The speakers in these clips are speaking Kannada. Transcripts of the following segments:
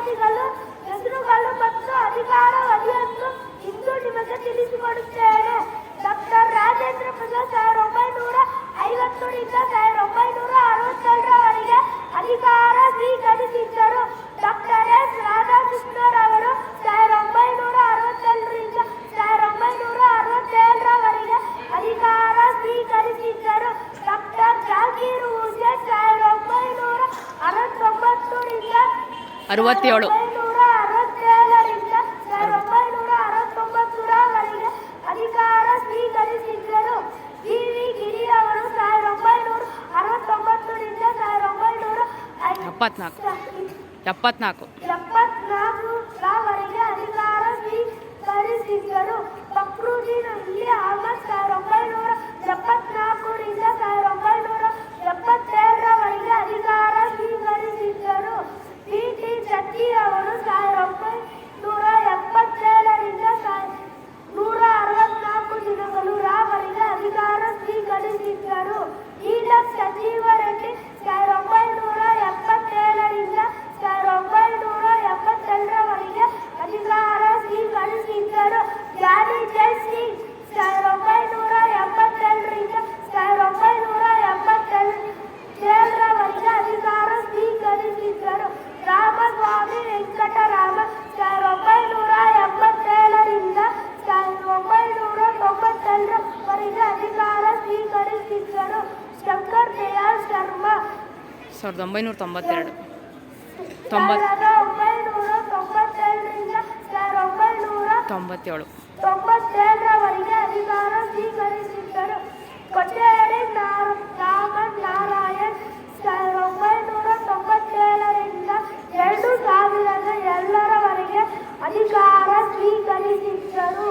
ನಿಯಮಾವಳಿಗಳು, ಹೆಸರುಗಳು ಮತ್ತು ಅಧಿಕಾರಾವಧಿಯನ್ನು ಇಂದು ನಿಮಗೆ ತಿಳಿಸಿಕೊಡುತ್ತೇನೆ. ಡಾಕ್ಟರ್ ರಾಜೇಂದ್ರ ಪ್ರಸಾದ್ 1950ರಿಂದ 1967ರವರೆಗೆ ಅಧಿಕಾರ ಸ್ವೀಕರಿಸಿದ್ದರು. ಡಾಕ್ಟರ್ ಎಸ್ ರಾಧಾಕೃಷ್ಣರವರು 1962ರಿಂದ 1967ರವರೆಗೆ ಅಧಿಕಾರ ಸ್ವೀಕರಿಸಿದ್ದರು. ಡಾಕ್ಟರ್ ಜಾಕೀರ್ ಹುಸೇನ್ 1969ರಿಂದ 1967ರಿಂದ 1969ರವರೆಗೆ ಅಧಿಕಾರ ಸ್ವೀಕರಿಸಿದ್ದರು. ವಿ ವಿ ಗಿರಿ ಅವರು 1969ರಿಂದ 1974ರವರೆಗೆ ಅಧಿಕಾರ ಸ್ವೀಕರಿಸಿದ್ದರು. ಫಕ್ರುದ್ದೀನ್ ಅಹಮದ್ 1974ರಿಂದ 1977ರವರೆಗೆ ಅಧಿಕಾರ ಸ್ವೀಕರಿಸಿದ್ದರು. ಪಿ ಟಿ ಜತ್ತಿ ಅವರು 1977ರಿಂದ 164 ದಿನಗಳು ರವರೆಗೆ ಅಧಿಕಾರ ಸ್ವೀಕರಿಸಿದ್ದರು. ಈಲಕ್ ಸಂಜೀವ ರೆಡ್ಡಿ 1977ರಿಂದ 1982ರವರೆಗೆ ಅಧಿಕಾರ ಸ್ವೀಕರಿಸಿದ್ದರು. ಜಾನಿ ಜೈ ಸಿಂಗ್ 1982ರಿಂದ 1987ರವರೆಗೆ ಅಧಿಕಾರ ಸ್ವೀಕರಿಸಿದ್ದರು. ರಾಮಸ್ವಾಮಿ ವೆಂಕಟರಾಮ 1987ರಿಂದ 1992ರವರೆಗೆ ಅಧಿಕಾರ ಸ್ವೀಕರಿಸಿದ್ದರು. ಶಂಕರ್ ದಯಾಳ್ ಶರ್ಮಾ 1992 1992ರಿಂದ 1997ರವರೆಗೆ ಅಧಿಕಾರ ಸ್ವೀಕರಿಸಿದ್ದರು. ಕೊಠೇರಿ ರಾಮನ್ ನಾರಾಯಣ್ 1997ರಿಂದ 2002ರವರೆಗೆ ಅಧಿಕಾರ ಸ್ವೀಕರಿಸಿದ್ದರು.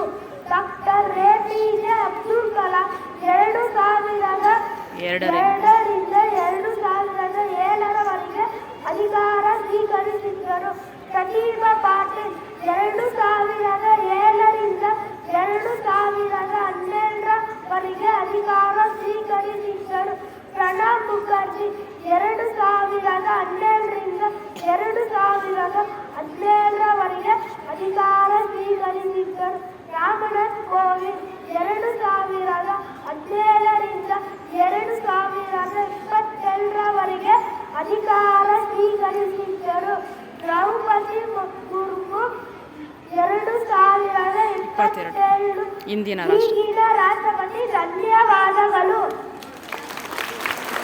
Doctor A P J Abdul Kalam 2002ರಿಂದ 2007ರವರೆಗೆ ಅಧಿಕಾರ ಸ್ವೀಕರಿಸಿದ್ದರು. ಪ್ರತಿಭಾ ಪಾಟೀಲ್ 2007ರಿಂದ 2012ರವರೆಗೆ ಅಧಿಕಾರ ಸ್ವೀಕರಿಸಿದ್ದರು. ಪ್ರಣಬ್ ಮುಖರ್ಜಿ 2012ರಿಂದ 2017ರವರೆಗೆ ಅಧಿಕಾರ ಸ್ವೀಕರಿಸಿದ್ದರು. ರಾಮನಾಥ್ ಕೋವಿಂದ್ 2017ರಿಂದ 2022ರವರೆಗೆ ಅಧಿಕಾರ ಸ್ವೀಕರಿಸಿದ್ದರು. ದ್ರೌಪದಿ ಮುರ್ಮು 2022 ಇಂದಿನ ರಾಷ್ಟ್ರಪತಿ. ಧನ್ಯವಾದಗಳು.